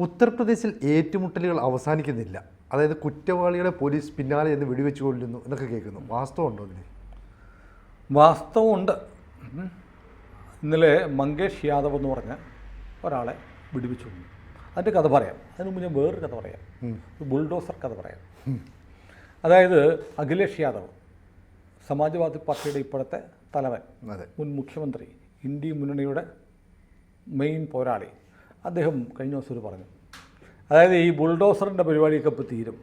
ഉത്തർപ്രദേശിൽ ഏറ്റുമുട്ടലുകൾ അവസാനിക്കുന്നില്ല, അതായത് കുറ്റവാളികളെ പോലീസ് പിന്നാലെ എന്ന് വെടിവെച്ച് കൊല്ലുന്നു എന്നൊക്കെ കേൾക്കുന്നു. വാസ്തവമുണ്ടോ അതിന്? വാസ്തവമുണ്ട്. ഇന്നലെ മങ്കേഷ് യാദവ് എന്ന് പറഞ്ഞ ഒരാളെ വെടിവെച്ച് കൊന്നു. അതിൻ്റെ കഥ പറയാം. അതിന് മുമ്പ് ഞാൻ വേറൊരു കഥ പറയാം, ബുൾഡോസർ കഥ പറയാം. അതായത് അഖിലേഷ് യാദവ്, സമാജ്വാദി പാർട്ടിയുടെ ഇപ്പോഴത്തെ തലവൻ, മുൻ മുഖ്യമന്ത്രി, ഇന്ത്യ മുന്നണിയുടെ മെയിൻ പോരാളി, അദ്ദേഹം കഴിഞ്ഞ ദിവസം പറഞ്ഞു, അതായത് ഈ ബുൾഡോസറിൻ്റെ പരിപാടിയൊക്കെ ഇപ്പോൾ തീരും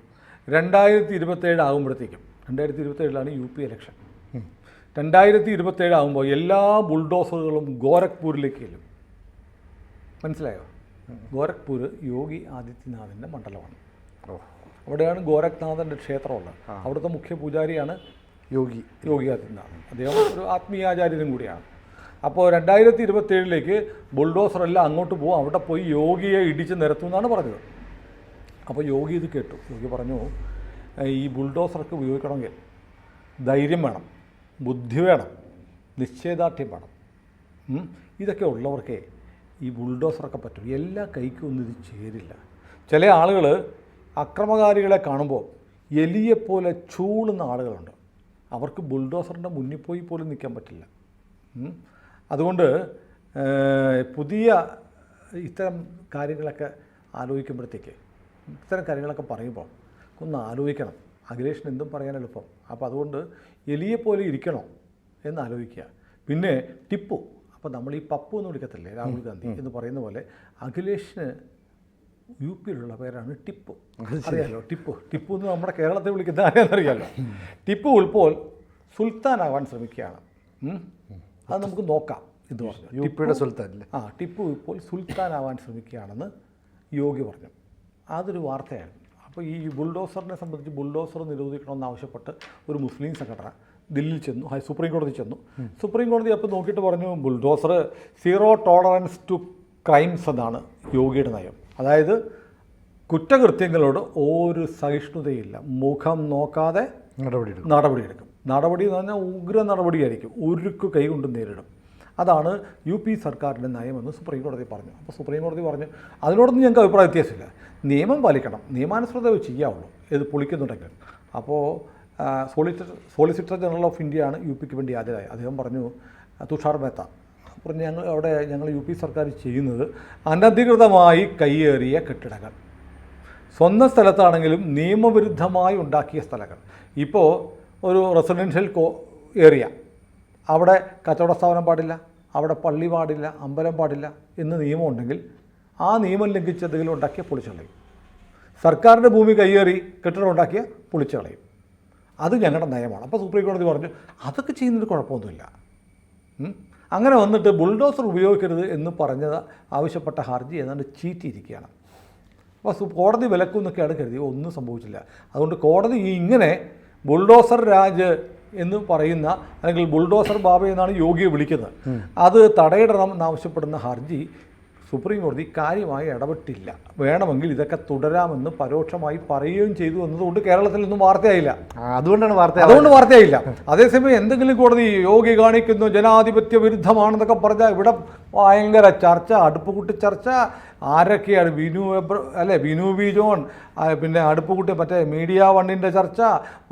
2027 ആകുമ്പോഴത്തേക്കും. 2027 UP ഇലക്ഷൻ. 2027 ആകുമ്പോൾ എല്ലാ ബുൾഡോസറുകളും ഗോരഖ്പൂരിലേക്ക് ചെല്ലും. മനസ്സിലായോ? ഗോരഖ്പൂർ യോഗി ആദിത്യനാഥിൻ്റെ മണ്ഡലമാണ്. അവിടെയാണ് ഗോരഖ്നാഥൻ്റെ ക്ഷേത്രമുള്ളത്. അവിടുത്തെ മുഖ്യ പൂജാരിയാണ് യോഗി ആദിത്യനാഥ്. അദ്ദേഹം ഒരു ആത്മീയാചാര്യനും കൂടിയാണ്. അപ്പോൾ 2027 ബുൾഡോസറെല്ലാം അങ്ങോട്ട് പോകും, അവിടെ പോയി യോഗിയെ ഇടിച്ച് നിരത്തുമെന്നാണ് പറഞ്ഞത്. അപ്പോൾ യോഗി ഇത് കേട്ടു. യോഗി പറഞ്ഞു, ഈ ബുൾഡോസർക്ക് ഉപയോഗിക്കണമെങ്കിൽ ധൈര്യം വേണം, ബുദ്ധി വേണം, നിശ്ചയദാർഢ്യം വേണം. ഇതൊക്കെ ഉള്ളവർക്കേ ഈ ബുൾഡോസറൊക്കെ പറ്റും. എല്ലാ കൈക്കും ഒന്നും ഇത് ചേരില്ല. ചില ആളുകൾ അക്രമകാരികളെ കാണുമ്പോൾ എലിയെപ്പോലെ ചൂളുന്ന ആളുകളുണ്ട്. അവർക്ക് ബുൾഡോസറിൻ്റെ മുന്നിൽ പോയി പോലും നിൽക്കാൻ പറ്റില്ല. അതുകൊണ്ട് പുതിയ ഇത്തരം കാര്യങ്ങളൊക്കെ ആലോചിക്കുമ്പോഴത്തേക്ക്, ഇത്തരം കാര്യങ്ങളൊക്കെ പറയുമ്പോൾ ഒന്ന് ആലോചിക്കണം. അഖിലേഷിന് എന്തും പറയാൻ എളുപ്പം. അപ്പോൾ അതുകൊണ്ട് എലിയെപ്പോലെ ഇരിക്കണോ എന്ന് ആലോചിക്കുക. പിന്നെ ടിപ്പു, അപ്പോൾ നമ്മൾ ഈ പപ്പു എന്ന് വിളിക്കത്തില്ലേ, രാഹുൽ ഗാന്ധി എന്ന് പറയുന്ന പോലെ, അഖിലേഷിന് UP പേരാണ് ടിപ്പു. അറിയാലോ ടിപ്പു എന്ന് നമ്മുടെ കേരളത്തിൽ വിളിക്കുന്ന ആരെയെന്നറിയാലോ. ടിപ്പു ഇപ്പോൾ സുൽത്താനാവാൻ ശ്രമിക്കുകയാണ്. അത് നമുക്ക് നോക്കാം. ഇത് ടിപ്പുയുടെ സുൽത്താൻ. ടിപ്പു ഇപ്പോൾ സുൽത്താനാവാൻ ശ്രമിക്കുകയാണെന്ന് യോഗി പറഞ്ഞു. അതൊരു വാർത്തയാണ്. അപ്പോൾ ഈ ബുൾഡോസറിനെ സംബന്ധിച്ച് ബുൾഡോസർ നിരോധിക്കണമെന്ന് ആവശ്യപ്പെട്ട് ഒരു മുസ്ലിം സംഘടന ദില്ലിയിൽ ചെന്നു, സുപ്രീം കോടതി ചെന്നു. സുപ്രീം കോടതി അപ്പോൾ നോക്കിയിട്ട് പറഞ്ഞു, bulldozer zero tolerance to crimes എന്നാണ് യോഗിയുടെ നയം. അതായത് കുറ്റകൃത്യങ്ങളോട് ഒരു സഹിഷ്ണുതയില്ല, മുഖം നോക്കാതെ നടപടിയെടുക്കും. നടപടി എന്ന് പറഞ്ഞാൽ ഉഗ്ര നടപടിയായിരിക്കും, ഉരുക്ക് കൈകൊണ്ട് നേരിടും. അതാണ് UP സർക്കാരിൻ്റെ നയമെന്ന് സുപ്രീം കോടതി പറഞ്ഞു. അപ്പോൾ സുപ്രീം കോടതി പറഞ്ഞു, അതിനോടൊന്നും ഞങ്ങൾക്ക് അഭിപ്രായ വ്യത്യാസമില്ല, നിയമം പാലിക്കണം, നിയമാനുസൃതം ചെയ്യാവുള്ളൂ ഇത് പൊളിക്കുന്നുണ്ടെങ്കിൽ. അപ്പോൾ സോളിസിറ്റർ ജനറൽ ഓഫ് ഇന്ത്യയാണ് UPക്ക് വേണ്ടി ഹാജരായി. അദ്ദേഹം പറഞ്ഞു, തുഷാർ മേത്ത പറഞ്ഞു, ഞങ്ങൾ UP സർക്കാർ ചെയ്യുന്നത് അനധികൃതമായി കയ്യേറിയ കെട്ടിടങ്ങൾ, സ്വന്തം സ്ഥലത്താണെങ്കിലും നിയമവിരുദ്ധമായി ഉണ്ടാക്കിയ സ്ഥലങ്ങൾ. ഇപ്പോൾ ഒരു റെസിഡൻഷ്യൽ ഏരിയ, അവിടെ കച്ചവട സ്ഥാപനം പാടില്ല, അവിടെ പള്ളി പാടില്ല, അമ്പലം പാടില്ല എന്ന് നിയമമുണ്ടെങ്കിൽ ആ നിയമം ലംഘിച്ച് എന്തെങ്കിലും ഉണ്ടാക്കിയ പൊളിച്ചു കളയും. സർക്കാരിൻ്റെ ഭൂമി കയ്യേറി കെട്ടിടം ഉണ്ടാക്കിയ പൊളിച്ചു കളയും. അത് ഞങ്ങളുടെ നയമാണ്. അപ്പോൾ സുപ്രീം കോടതി പറഞ്ഞു, അതൊക്കെ ചെയ്യുന്നതിന് കുഴപ്പമൊന്നുമില്ല. അങ്ങനെ വന്നിട്ട് ബുൾഡോസർ ഉപയോഗിക്കരുത് എന്ന് പറഞ്ഞത് ആവശ്യപ്പെട്ട ഹർജി ഏതാണ്ട് ചീറ്റിയിരിക്കുകയാണ്. അപ്പോൾ കോടതി വിലക്കുമെന്നൊക്കെയാണ് കരുതി, ഒന്നും സംഭവിച്ചില്ല. അതുകൊണ്ട് കോടതി ഇങ്ങനെ ബുൾഡോസർ രാജ് എന്ന് പറയുന്ന, അല്ലെങ്കിൽ ബുൾഡോസർ ബാബ എന്നാണ് യോഗിയെ വിളിക്കുന്നത്, അത് തടയിടണം എന്നാവശ്യപ്പെടുന്ന ഹർജി സുപ്രീം കോടതി കാര്യമായി ഇടപെട്ടില്ല. വേണമെങ്കിൽ ഇതൊക്കെ തുടരാമെന്ന് പരോക്ഷമായി പറയുകയും ചെയ്തു എന്നതുകൊണ്ട് കേരളത്തിലൊന്നും വാർത്തയായില്ല. അതുകൊണ്ട് വാർത്തയായില്ല. അതേസമയം എന്തെങ്കിലും കോടതി യോഗി കാണിക്കുന്നു ജനാധിപത്യ വിരുദ്ധമാണെന്നൊക്കെ പറഞ്ഞാൽ ഇവിടെ ഭയങ്കര ചർച്ച, അടുപ്പുകൂട്ടി ചർച്ച. ആരൊക്കെയാണ്? വിനു വി ജോൺ, പിന്നെ അടുപ്പുകൂട്ടി മറ്റേ മീഡിയ വണ്ണിൻ്റെ ചർച്ച,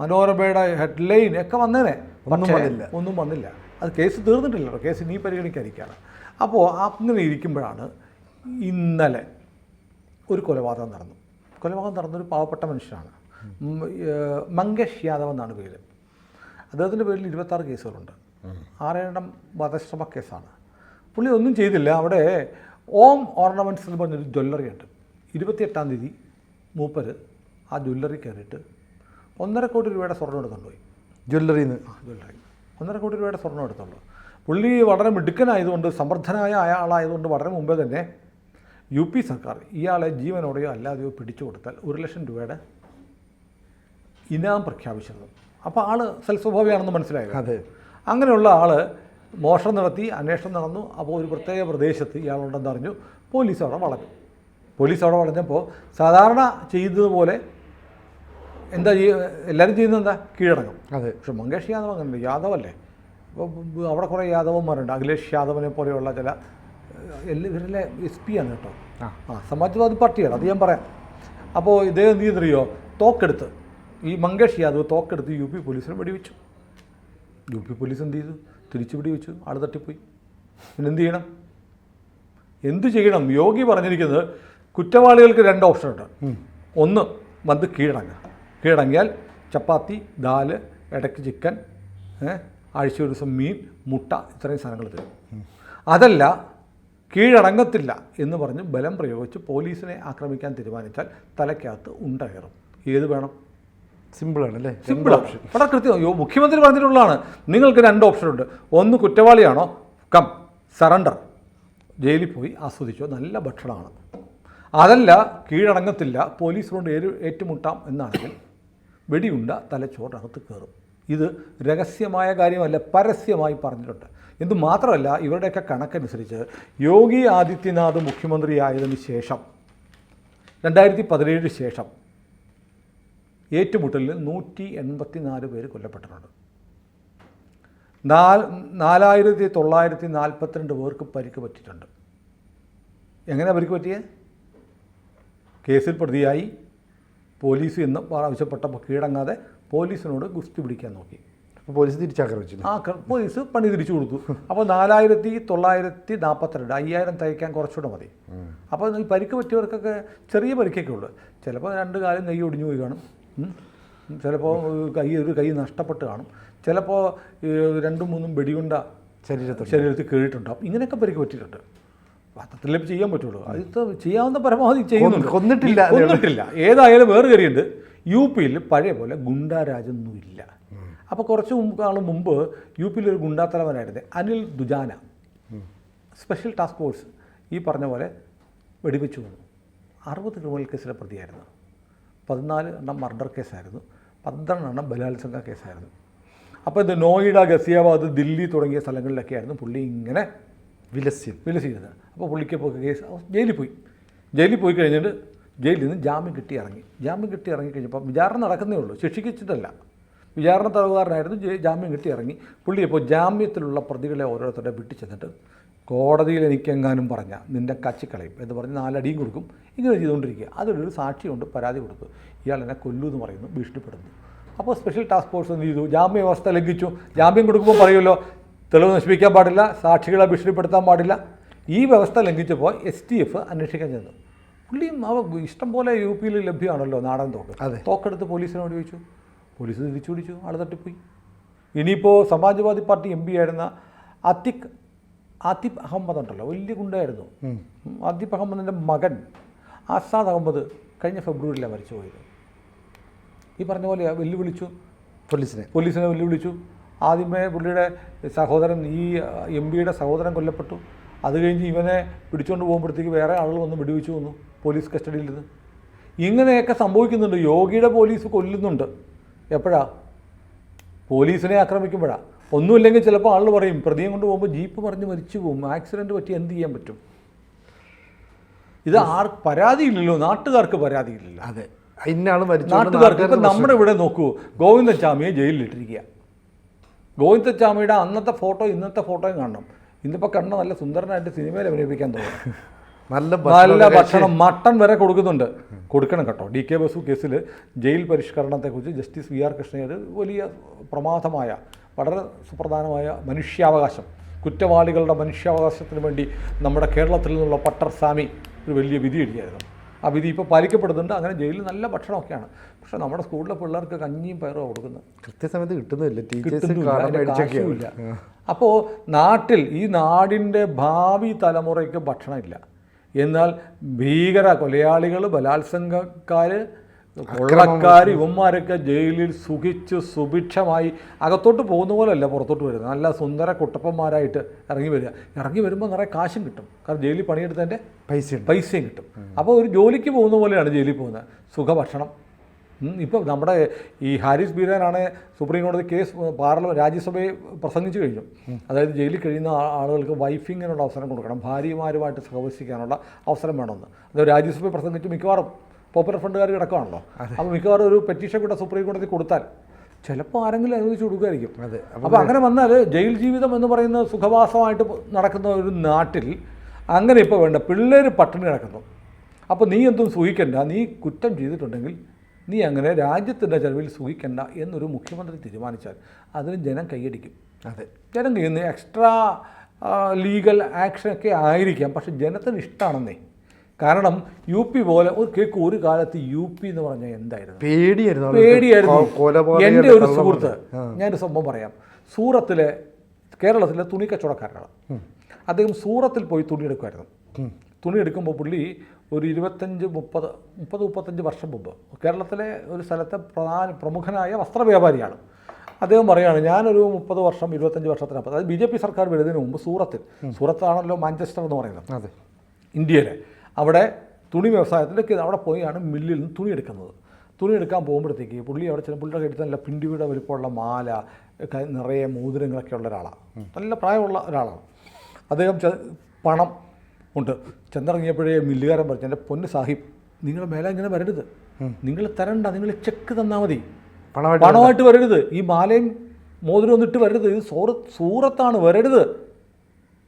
മനോരമയുടെ ഹെഡ്ലൈൻ ഒക്കെ വന്നേനെ. ഒന്നും വന്നില്ല. അത് കേസ് തീർന്നിട്ടില്ലല്ലോ, കേസ് ഇനി പരിഗണിക്കാതിരിക്കുകയാണ്. അപ്പോൾ അങ്ങനെ ഇരിക്കുമ്പോഴാണ് ഇന്നലെ ഒരു കൊലപാതകം നടന്നൊരു പാവപ്പെട്ട മനുഷ്യനാണ്. മങ്കേഷ് യാദവ് എന്നാണ് പേര്. അദ്ദേഹത്തിൻ്റെ പേരിൽ 26 കേസുകളുണ്ട്. 6 വധശ്രമ കേസാണ്. പുള്ളി ഒന്നും ചെയ്തില്ല. അവിടെ ഓം ഓർണമെൻറ്റ്സ് എന്ന് പറഞ്ഞൊരു ജ്വല്ലറി ഉണ്ട്. 28-ാം തീയതി മൂപ്പര് ആ ജ്വല്ലറി കയറിയിട്ട് 1.5 കോടി രൂപയുടെ സ്വർണ്ണം എടുത്തുകൊണ്ടുപോയി. ജ്വല്ലറി 1.5 കോടി രൂപയുടെ സ്വർണ്ണം എടുത്തുള്ളൂ. പുള്ളി വളരെ മിടുക്കനായതുകൊണ്ട്, സമർത്ഥനായ ആളായതുകൊണ്ട് വളരെ മുമ്പേ തന്നെ UP സർക്കാർ ഇയാളെ ജീവനോടെയോ അല്ലാതെയോ പിടിച്ചു കൊടുത്താൽ 1 ലക്ഷം രൂപയുടെ ഇനാം പ്രഖ്യാപിച്ചിരുന്നു. അപ്പോൾ ആൾ സൽസ്വഭാവിയാണെന്ന് മനസ്സിലായത്. അതെ. അങ്ങനെയുള്ള ആൾ മോഷണം നടത്തി, അന്വേഷണം നടന്നു. അപ്പോൾ ഒരു പ്രത്യേക പ്രദേശത്ത് ഇയാളുണ്ടെന്ന് അറിഞ്ഞു. പോലീസ് അവിടെ വളഞ്ഞപ്പോൾ സാധാരണ ചെയ്തതുപോലെ എല്ലാവരും ചെയ്യുന്നത് എന്താ? കീഴടങ്ങും. അതെ. പക്ഷെ മങ്കേഷ് യാദവ് അങ്ങനെ യാദവല്ലേ. അപ്പോൾ അവിടെ കുറേ യാദവന്മാരുണ്ട്. അഖിലേഷ് യാദവിനെ പോലെയുള്ള ചില ഇവരിലെ SP ആണ് കേട്ടോ. സമാജ്വാദി പാർട്ടിയാണ്, അത് ഞാൻ പറയാം. അപ്പോൾ ഇദ്ദേഹം എന്ത് ചെയ്യുന്നറിയോ, തോക്കെടുത്ത് ഈ മങ്കേഷ് യാദവ് തോക്കെടുത്ത് UP പോലീസിനെ വെടിവെച്ചു. UP പോലീസ് എന്ത് ചെയ്തു? തിരിച്ചു വെടിവെച്ചു. ആൾ തട്ടിപ്പോയി. പിന്നെ എന്ത് ചെയ്യണം? യോഗി പറഞ്ഞിരിക്കുന്നത് കുറ്റവാളികൾക്ക് 2 ഓപ്ഷനുണ്ട്. ഒന്ന് വന്ന് കീഴടങ്ങിയാൽ ചപ്പാത്തി, ദാല്, ഇടയ്ക്ക് ചിക്കൻ, ആഴ്ച ഒരു ദിവസം മീൻ, മുട്ട, ഇത്രയും സാധനങ്ങൾ തരും. അതല്ല, കീഴടങ്ങത്തില്ല എന്ന് പറഞ്ഞ് ബലം പ്രയോഗിച്ച് പോലീസിനെ ആക്രമിക്കാൻ തീരുമാനിച്ചാൽ തലയ്ക്കകത്ത് ഉണ്ട കയറും. ഏത് വേണം? സിമ്പിളാണ് അല്ലേ? Simple option. വളരെ കൃത്യം. മുഖ്യമന്ത്രി പറഞ്ഞിട്ടുള്ളതാണ്. നിങ്ങൾക്ക് 2 ഓപ്ഷനുണ്ട്. ഒന്ന് കുറ്റവാളിയാണോ, കം സറണ്ടർ, ജയിലിൽ പോയി ആസ്വദിച്ചോ, നല്ല ഭക്ഷണമാണ്. അതല്ല, കീഴടങ്ങത്തില്ല, പോലീസിനോട് ഏറ്റുമുട്ടാം എന്നാണെങ്കിൽ വെടിയുണ്ട തലച്ചോറിനകത്ത് കയറും. ഇത് രഹസ്യമായ കാര്യമല്ല, പരസ്യമായി പറഞ്ഞിട്ടുണ്ട്. ഇത് മാത്രമല്ല, ഇവരുടെയൊക്കെ കണക്കനുസരിച്ച് യോഗി ആദിത്യനാഥ് മുഖ്യമന്ത്രിയായതിനു ശേഷം 2017 ശേഷം ഏറ്റുമുട്ടലിൽ 184 പേര് കൊല്ലപ്പെട്ടിട്ടുണ്ട്. 4942 പേർക്ക് പരിക്ക് പറ്റിയിട്ടുണ്ട്. എങ്ങനെയാണ് പരിക്ക് പറ്റിയത്? കേസിൽ പ്രതിയായി പോലീസ് എന്ന് ആവശ്യപ്പെട്ടപ്പോൾ കീഴടങ്ങാതെ പോലീസിനോട് ഗുസ്തി പിടിക്കാൻ നോക്കി. അപ്പോൾ പോലീസ് തിരിച്ചാക്രമിച്ചു. പോലീസ് പണി തിരിച്ചു കൊടുത്തു. അപ്പോൾ 4942, 5000 തയ്ക്കാൻ കുറച്ചുകൂടെ മതി. അപ്പോൾ ഈ പരിക്ക് പറ്റിയവർക്കൊക്കെ ചെറിയ പരിക്കൊക്കെ ഉള്ളു. ചിലപ്പോൾ 2 കാലും കൈ ഒടിഞ്ഞു പോയി കാണും, ചിലപ്പോൾ ഒരു കൈ നഷ്ടപ്പെട്ട് കാണും, ചിലപ്പോൾ 2-3 വെടിയുണ്ട ശരീരത്തിൽ കീഴിട്ടുണ്ടാവും. ഇങ്ങനെയൊക്കെ പരിക്ക് പറ്റിയിട്ടുണ്ട്. പത്രത്തിലേ ചെയ്യാൻ പറ്റുള്ളൂ. അത് ചെയ്യാവുന്ന പരമാവധി ചെയ്യുന്നുണ്ട്. കൊന്നിട്ടില്ല. ഏതായാലും വേറെ കാര്യമുണ്ട്, UP പഴയ പോലെ ഗുണ്ടാരാജൊന്നുമില്ല. അപ്പോൾ കുറച്ച് നാൾ മുമ്പ് UP ഒരു ഗുണ്ടാത്തലവനായിരുന്നു Anil Dujana. Special task force ഈ പറഞ്ഞ പോലെ വെടിവെച്ചു വന്നു. 60 ക്രിമിനൽ കേസിലെ പ്രതിയായിരുന്നു. 14 മർഡർ കേസായിരുന്നു, 12 ബലാത്സംഗ കേസായിരുന്നു. അപ്പോൾ ഇത് നോയിഡ, ഗസിയാബാദ്, ദില്ലി തുടങ്ങിയ സ്ഥലങ്ങളിലൊക്കെ ആയിരുന്നു പുള്ളി ഇങ്ങനെ വിലസിയിരുന്നത്. അപ്പോൾ പുള്ളിക്ക് കേസ് ജയിലിൽ പോയി കഴിഞ്ഞിട്ട് ജയിലിൽ നിന്ന് ജാമ്യം കിട്ടി ഇറങ്ങി കഴിഞ്ഞപ്പോൾ വിചാരണ നടക്കുന്നേ ഉള്ളൂ, ശിക്ഷിച്ചിട്ടല്ല. വിചാരണ തടവുകാരനായിരുന്നു, ജാമ്യം കിട്ടി ഇറങ്ങി. പുള്ളി ഇപ്പോൾ ജാമ്യത്തിലുള്ള പ്രതികളെ ഓരോരുത്തരുടെ വിട്ടു ചെന്നിട്ട് കോടതിയിൽ എനിക്കെങ്ങാനും പറഞ്ഞാൽ നിൻ്റെ കച്ചിക്കളയും എന്ന് പറഞ്ഞ് 4 അടിയും കൊടുക്കും. ഇങ്ങനെ ചെയ്തുകൊണ്ടിരിക്കുക. അതിലൊരു സാക്ഷിയുണ്ട്, പരാതി കൊടുത്തു, ഇയാൾ എന്നെ കൊല്ലൂ എന്ന് പറയുന്നു, ഭീഷണിപ്പെടുന്നു. അപ്പോൾ സ്പെഷ്യൽ ടാസ്ക് ഫോഴ്സ് എന്ത് ചെയ്തു? ജാമ്യ വ്യവസ്ഥ ലംഘിച്ചു. ജാമ്യം കൊടുക്കുമ്പോൾ പറയുമല്ലോ, തെളിവ് നശിപ്പിക്കാൻ പാടില്ല, സാക്ഷികളെ ഭീഷണിപ്പെടുത്താൻ പാടില്ല. ഈ വ്യവസ്ഥ ലംഘിച്ചപ്പോൾ STF അന്വേഷിക്കാൻ ചെന്നു. പുള്ളിയും ഇഷ്ടം പോലെ UP ലഭ്യമാണല്ലോ നാടൻ തോക്കെടുത്ത് പോലീസിനെ വെടിവെച്ചു. പോലീസ് തിരിച്ചു പിടിച്ചു, ആൾ തട്ടിപ്പോയി. ഇനിയിപ്പോൾ സമാജ്വാദി പാർട്ടി MP ആയിരുന്ന ആതിഫ് അഹമ്മദ് ഉണ്ടല്ലോ, വലിയ ഗുണ്ടായിരുന്നു. ആതിഫ് അഹമ്മദിൻ്റെ മകൻ ആസാദ് അഹമ്മദ് കഴിഞ്ഞ ഫെബ്രുവരിയിലാണ് മരിച്ചു പോയത്. ഈ പറഞ്ഞ പോലെ വെല്ലുവിളിച്ചു, പോലീസിനെ വെല്ലുവിളിച്ചു. ആദ്യമേ പുള്ളിയുടെ സഹോദരൻ, ഈ MP-യുടെ സഹോദരൻ കൊല്ലപ്പെട്ടു. അത് കഴിഞ്ഞ് ഇവനെ പിടിച്ചുകൊണ്ട് പോകുമ്പോഴത്തേക്ക് വേറെ ആളുകൾ വന്ന് വെടിവെച്ചു വന്നു പോലീസ് കസ്റ്റഡിയിൽ നിന്ന്. ഇങ്ങനെയൊക്കെ സംഭവിക്കുന്നുണ്ട്. യോഗിയുടെ പോലീസ് കൊല്ലുന്നുണ്ട്. എപ്പോഴാ? പോലീസിനെ ആക്രമിക്കുമ്പോഴാണ്. ഒന്നുമില്ലെങ്കിൽ ചിലപ്പോൾ ആൾ പറയും പ്രതിയെ കൊണ്ട് പോകുമ്പോൾ ജീപ്പ് പറഞ്ഞ് മരിച്ചു പോകും, ആക്സിഡൻറ്റ് പറ്റി എന്ത് ചെയ്യാൻ പറ്റും? ഇത് പരാതിയില്ലല്ലോ, നാട്ടുകാർക്ക് പരാതിയില്ലല്ലോ. അതെ, നാട്ടുകാർക്ക്. ഇപ്പം നമ്മുടെ ഇവിടെ നോക്കൂ, ഗോവിന്ദച്ചാമിയെ ജയിലിലിട്ടിരിക്കുക. ഗോവിന്ദച്ചാമിയുടെ അന്നത്തെ ഫോട്ടോ ഇന്നത്തെ ഫോട്ടോയും കാണണം. ഇന്നിപ്പോൾ കണ്ട നല്ല സുന്ദരനായിട്ട് സിനിമയിൽ അഭിനയിപ്പിക്കാൻ തോന്നും. നല്ല ഭക്ഷണം, മട്ടൺ വരെ കൊടുക്കണം കേട്ടോ. DK ബസു കേസിൽ ജയിൽ പരിഷ്കരണത്തെക്കുറിച്ച് ജസ്റ്റിസ് VR കൃഷ്ണയ്യർ വലിയ പ്രമാദമായ, വളരെ സുപ്രധാനമായ മനുഷ്യാവകാശം, കുറ്റവാളികളുടെ മനുഷ്യാവകാശത്തിന് വേണ്ടി നമ്മുടെ കേരളത്തിൽ നിന്നുള്ള പട്ടർസ്വാമി ഒരു വലിയ വിധി എഴുതിയായിരുന്നു. ആ വിധി ഇപ്പോൾ പാലിക്കപ്പെടുന്നുണ്ട്. അങ്ങനെ ജയിലിൽ നല്ല ഭക്ഷണമൊക്കെയാണ്. പക്ഷേ നമ്മുടെ സ്കൂളിലെ പിള്ളേർക്ക് കഞ്ഞിയും പയറും കൊടുക്കുന്നത്, കൃത്യസമയത്ത് കിട്ടുന്നില്ല. അപ്പോൾ ഈ നാടിൻ്റെ ഭാവി തലമുറയ്ക്ക് ഭക്ഷണമില്ല. എന്നാൽ ഭീകര കൊലയാളികൾ, ബലാത്സംഗക്കാർ, കൊള്ളക്കാർ, ഇവന്മാരൊക്കെ ജയിലിൽ സുഖിച്ച് സുഭിക്ഷമായി അകത്തോട്ട് പോകുന്ന പോലെയല്ല പുറത്തോട്ട് വരുന്നത്. നല്ല സുന്ദര കുട്ടപ്പന്മാരായിട്ട് ഇറങ്ങി വരുമ്പോൾ നിറയെ കാശും കിട്ടും. കാരണം ജയിലിൽ പണിയെടുത്തതിൻ്റെ പൈസയും കിട്ടും. അപ്പോൾ ഒരു ജോലിക്ക് പോകുന്ന പോലെയാണ് ജയിലിൽ പോകുന്നത്. സുഖഭക്ഷണം. ഇപ്പോൾ നമ്മുടെ ഈ ഹാരിസ് ബീരാനാണ് സുപ്രീം കോടതി കേസ് രാജ്യസഭയിൽ പ്രസംഗിച്ചു കഴിഞ്ഞു. അതായത് ജയിലിൽ കഴിയുന്ന ആളുകൾക്ക് വൈഫിങ്ങിനുള്ള അവസരം കൊടുക്കണം, ഭാര്യമാരുമായിട്ട് സഹവസിക്കാനുള്ള അവസരം വേണമെന്ന്. അത് രാജ്യസഭയിൽ പ്രസംഗിച്ച് മിക്കവാറും പോപ്പുലർ ഫണ്ടുകാർ കിടക്കുകയാണല്ലോ. അപ്പോൾ മിക്കവാറും ഒരു പെറ്റീഷൻ കൂടെ സുപ്രീം കോടതി കൊടുത്താൽ ചിലപ്പോൾ ആരെങ്കിലും അനുവദിച്ച് കൊടുക്കുമായിരിക്കും. അപ്പോൾ അങ്ങനെ വന്നാൽ ജയിൽ ജീവിതം എന്ന് പറയുന്ന സുഖവാസമായിട്ട് നടക്കുന്ന ഒരു നാട്ടിൽ അങ്ങനെ ഇപ്പോൾ വേണ്ട, പിള്ളേർ പട്ടിണി കിടക്കുന്നു. അപ്പോൾ നീ എന്തും സൂഹിക്കണ്ട, നീ കുറ്റം ചെയ്തിട്ടുണ്ടെങ്കിൽ നീ അങ്ങനെ രാജ്യത്തിൻ്റെ ചെലവിൽ സൂഹിക്കണ്ട എന്നൊരു മുഖ്യമന്ത്രി തീരുമാനിച്ചാൽ അതിന് ജനം കൈയടിക്കും. അതെ, ജനം കയ്യുന്ന എക്സ്ട്രാ ലീഗൽ ആക്ഷനൊക്കെ ആയിരിക്കാം, പക്ഷെ ജനത്തിന് ഇഷ്ടമാണെന്നേ. കാരണം യു പി പോലെ ഒരു കാലത്ത് യു പി എന്ന് പറഞ്ഞാൽ എന്തായിരുന്നു? പേടിയായിരുന്നു. എൻ്റെ ഒരു സുഹൃത്ത്, ഞാനൊരു സംഭവം പറയാം. കേരളത്തിലെ തുണി കച്ചവടക്കാരനാണ് അദ്ദേഹം. സൂറത്തിൽ പോയി തുണി എടുക്കുമായിരുന്നു. തുണി എടുക്കുമ്പോൾ പുള്ളി ഒരു 25-30-35 വർഷം മുമ്പ് കേരളത്തിലെ ഒരു സ്ഥലത്തെ പ്രമുഖനായ വസ്ത്രവ്യാപാരിയാണ്. അദ്ദേഹം പറയുകയാണ്, ഞാനൊരു 30 വർഷം 25 വർഷത്തിനപ്പുറം, അതായത് BJP സർക്കാർ വരുന്നതിന് മുമ്പ് സൂറത്താണല്ലോ മാഞ്ചസ്റ്റർ എന്ന് പറയുന്നത്, അതെ, ഇന്ത്യയിലെ. അവിടെ തുണി വ്യവസായത്തിലേക്ക് അവിടെ പോയാണ് മില്ലിൽ നിന്ന് തുണി എടുക്കുന്നത്. തുണി എടുക്കാൻ പോകുമ്പോഴത്തേക്ക് പുള്ളി അവിടെ ചെന്ന് പുള്ളിയുടെ കയ്യിൽ നല്ല പിണ്ടിയുടെ വലിപ്പമുള്ള മാല, നിറയെ മോതിരങ്ങളൊക്കെ ഉള്ള ഒരാളാണ്, നല്ല പ്രായമുള്ള ഒരാളാണ്. അദ്ദേഹം പണം ഉണ്ട്. ചെന്നിറങ്ങിയപ്പോഴേ മില്ലുകാരൻ പറഞ്ഞു, എൻ്റെ പൊന്ന് സാഹിബ്, നിങ്ങൾ മേലെ ഇങ്ങനെ വരരുത്, നിങ്ങൾ തരണ്ട, നിങ്ങൾ ചെക്ക് തന്നാൽ മതി, പണമായിട്ട് വരരുത്, ഈ മാലയും മോതിരം ഒന്നിട്ട് വരരുത്, ഇത് സൂറത്താണ്, വരരുത്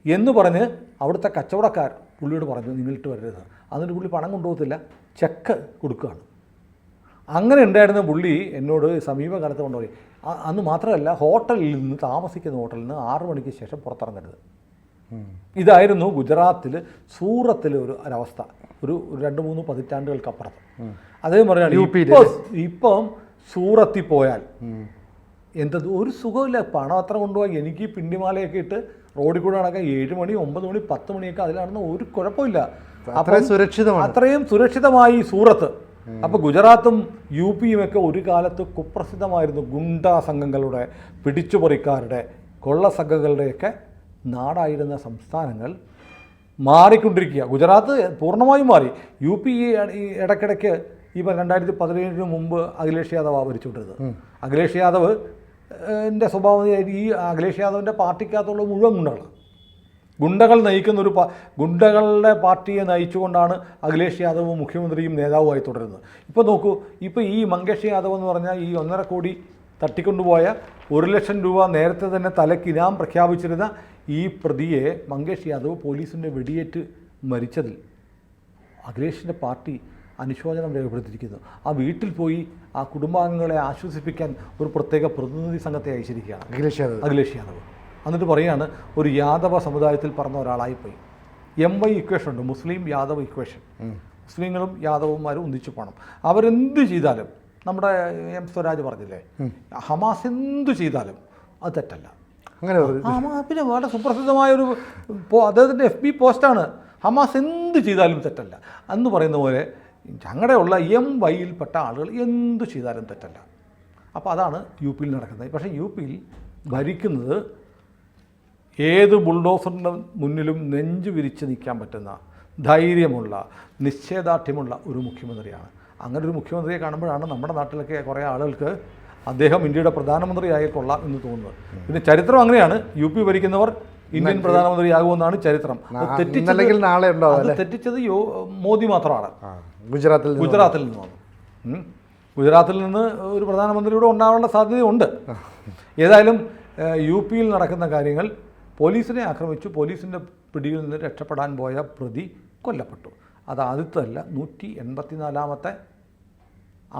എന്ന് പറഞ്ഞ് അവിടുത്തെ കച്ചവടക്കാർ പുള്ളിയോട് പറഞ്ഞു, നിങ്ങളിട്ട് വരരുത്. എന്നിട്ട് പുള്ളി പണം കൊണ്ടുപോകത്തില്ല, ചെക്ക് കൊടുക്കുകയാണ്. അങ്ങനെ ഉണ്ടായിരുന്ന പുള്ളി എന്നോട് സമീപകാലത്ത് കൊണ്ടുപോയി. അന്ന് മാത്രമല്ല, ഹോട്ടലിൽ നിന്ന്, താമസിക്കുന്ന ഹോട്ടലിൽ നിന്ന് 6 മണിക്ക് ശേഷം പുറത്തിറങ്ങരുത്. ഇതായിരുന്നു ഗുജറാത്തിൽ, സൂറത്തിലെ ഒരവസ്ഥ, ഒരു 2-3 പതിറ്റാണ്ടുകൾക്കപ്പുറത്ത്. അദ്ദേഹം പറയുകയാണ്, ഇപ്പം സൂറത്തിൽ പോയാൽ എന്തത് ഒരു സുഖമില്ല, പണം അത്ര കൊണ്ടുപോകാൻ. എനിക്ക് പിണ്ടിമാലയൊക്കെ ഇട്ട് റോഡിൽ കൂടെ നടക്കാൻ 7 മണി 9 മണി 10 മണിയൊക്കെ അതിലാണെന്ന് ഒരു കുഴപ്പമില്ല. അത്രയും സുരക്ഷിതമായി സൂറത്ത്. അപ്പോൾ ഗുജറാത്തും യു പിയും ഒക്കെ ഒരു കാലത്ത് കുപ്രസിദ്ധമായിരുന്നു. ഗുണ്ടാ സംഘങ്ങളുടെ, പിടിച്ചുപറിക്കാരുടെ, കൊള്ള സംഘങ്ങളുടെയൊക്കെ നാടായിരുന്ന സംസ്ഥാനങ്ങൾ മാറിക്കൊണ്ടിരിക്കുക. ഗുജറാത്ത് പൂർണ്ണമായും മാറി. യു പി ഇടയ്ക്കിടയ്ക്ക് ഇപ്പം 2017 മുമ്പ് അഖിലേഷ് യാദവ് ഭരിച്ചുകൊണ്ടിരുന്നത്. അഖിലേഷ് യാദവ് എൻ്റെ സ്വഭാവം, ഈ അഖിലേഷ് യാദവിൻ്റെ പാർട്ടിക്കകത്തുള്ള മുഴുവൻ ഗുണ്ടകൾ നയിക്കുന്ന ഗുണ്ടകളുടെ പാർട്ടിയെ നയിച്ചുകൊണ്ടാണ് അഖിലേഷ് യാദവ് മുഖ്യമന്ത്രിയും നേതാവുമായി തുടരുന്നത്. ഇപ്പോൾ നോക്കൂ, ഇപ്പോൾ ഈ മങ്കേഷ് യാദവ് എന്ന് പറഞ്ഞാൽ ഈ 1.5 കോടി തട്ടിക്കൊണ്ടുപോയ 1 ലക്ഷം രൂപ നേരത്തെ തന്നെ തലയ്ക്ക് ഇനാം പ്രഖ്യാപിച്ചിരുന്ന ഈ പ്രതിയെ മങ്കേഷ് യാദവ് പോലീസിൻ്റെ വെടിയേറ്റ് മരിച്ചതിൽ അഖിലേഷിൻ്റെ പാർട്ടി അനുശോചനം രേഖപ്പെടുത്തിയിരിക്കുന്നു. ആ വീട്ടിൽ പോയി ആ കുടുംബാംഗങ്ങളെ ആശ്വസിപ്പിക്കാൻ ഒരു പ്രത്യേക പ്രതിനിധി സംഘത്തെ അയച്ചിരിക്കുകയാണ് അഖിലേഷ് യാദവ്. എന്നിട്ട് പറയുകയാണ്, ഒരു യാദവ സമുദായത്തിൽ പറഞ്ഞ ഒരാളായിപ്പോയി. MY ഇക്വേഷൻ ഉണ്ട്, മുസ്ലിം യാദവ് ഇക്വേഷൻ. മുസ്ലിങ്ങളും യാദവന്മാരും ഒന്നിച്ചു പോകണം. അവരെന്ത് ചെയ്താലും, നമ്മുടെ M സ്വരാജ് പറഞ്ഞില്ലേ, ഹമാസ് എന്ത് ചെയ്താലും അത് തെറ്റല്ല. അങ്ങനെ പിന്നെ വളരെ സുപ്രസിദ്ധമായൊരു അദ്ദേഹത്തിൻ്റെ FB പോസ്റ്റാണ്, ഹമാസ് എന്ത് ചെയ്താലും തെറ്റല്ല എന്ന് പറയുന്ന പോലെ ഞങ്ങളുടെയുള്ള MYയിൽപ്പെട്ട ആളുകൾ എന്ത് ചെയ്താലും തെറ്റല്ല. അപ്പോൾ അതാണ് യു പിയിൽ നടക്കുന്നത്. പക്ഷേ യു പിയിൽ ഭരിക്കുന്നത് ഏത് ബുൾഡോസറിൻ്റെ മുന്നിലും നെഞ്ചു വിരിച്ച് നിൽക്കാൻ പറ്റുന്ന ധൈര്യമുള്ള, നിശ്ചയദാർഢ്യമുള്ള ഒരു മുഖ്യമന്ത്രിയാണ്. അങ്ങനെ ഒരു മുഖ്യമന്ത്രിയെ കാണുമ്പോഴാണ് നമ്മുടെ നാട്ടിലൊക്കെ കുറേ ആളുകൾക്ക് അദ്ദേഹം ഇന്ത്യയുടെ പ്രധാനമന്ത്രിയായി കൊള്ളാം എന്ന് തോന്നുന്നത്. പിന്നെ ചരിത്രം അങ്ങനെയാണ്, യു പി ഭരിക്കുന്നവർ ഇന്ത്യൻ പ്രധാനമന്ത്രിയാകുമെന്നാണ് ചരിത്രം. തെറ്റിച്ചത് മോദി മാത്രമാണ്. ഗുജറാത്തിൽ നിന്ന് വന്നു. ഗുജറാത്തിൽ നിന്ന് ഒരു പ്രധാനമന്ത്രിയുടെ ഉണ്ടാവാനുള്ള സാധ്യതയുണ്ട്. ഏതായാലും യു പിയിൽ നടക്കുന്ന കാര്യങ്ങൾ, പോലീസിനെ ആക്രമിച്ചു, പോലീസിൻ്റെ പിടിയിൽ നിന്ന് രക്ഷപ്പെടാൻ പോയ പ്രതി കൊല്ലപ്പെട്ടു. അത് ആദ്യത്തല്ല, 184ാമത്തെ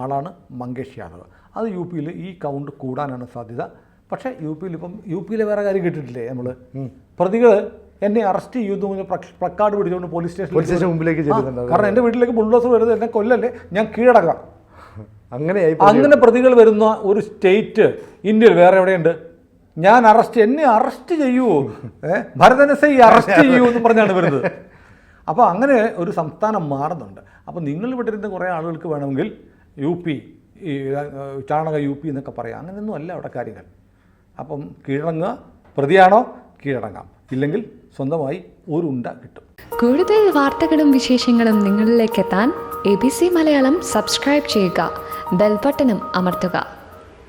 ആളാണ് മങ്കേഷ് യാദവ്. അത് യു പിയിൽ ഈ കൗണ്ട് കൂടാനാണ് സാധ്യത. പക്ഷേ യു പിയിലെ വേറെ കാര്യം കേട്ടിട്ടില്ലേ നമ്മൾ, പ്രതികൾ എന്നെ അറസ്റ്റ് ചെയ്യുന്നു പ്ലക്കാർഡ് പിടിച്ചുകൊണ്ട് പോലീസ് സ്റ്റേഷൻ മുമ്പിലേക്ക് ചെല്ലുന്നുണ്ട്. കാരണം എൻ്റെ വീട്ടിലേക്ക് ബുൾഡോസർ വരുന്നത്, എന്നെ കൊല്ലല്ലേ, ഞാൻ കീഴടക്കാം. അങ്ങനെ പ്രതികൾ വരുന്ന ഒരു സ്റ്റേറ്റ് ഇന്ത്യയിൽ വേറെ എവിടെയുണ്ട്? എന്നെ അറസ്റ്റ് ചെയ്യുമോ, ഭരതനസൈ അറസ്റ്റ് ചെയ്യുമോ എന്ന് പറഞ്ഞാണ് വരുന്നത്. അപ്പോൾ അങ്ങനെ ഒരു സംസ്ഥാനം മാറുന്നുണ്ട്. അപ്പോൾ നിങ്ങൾ വിട്ടിരുന്ന കുറേ ആളുകൾക്ക് വേണമെങ്കിൽ യു പി, ചാണക യു പി എന്നൊക്കെ പറയാം. അങ്ങനെയൊന്നും അല്ല അവിടെ കാര്യങ്ങൾ. അപ്പം കീഴടങ്ങുക, പ്രതിയാണോ കീഴടങ്ങാം, ഇല്ലെങ്കിൽ സ്വന്തമായി ഒരു ഉണ്ട കിട്ടും. കൂടുതൽ വാർത്തകളും വിശേഷങ്ങളും നിങ്ങളിലേക്ക് എത്താൻ ABC മലയാളം സബ്സ്ക്രൈബ് ചെയ്യുക, ബെൽ ബട്ടണും അമർത്തുക.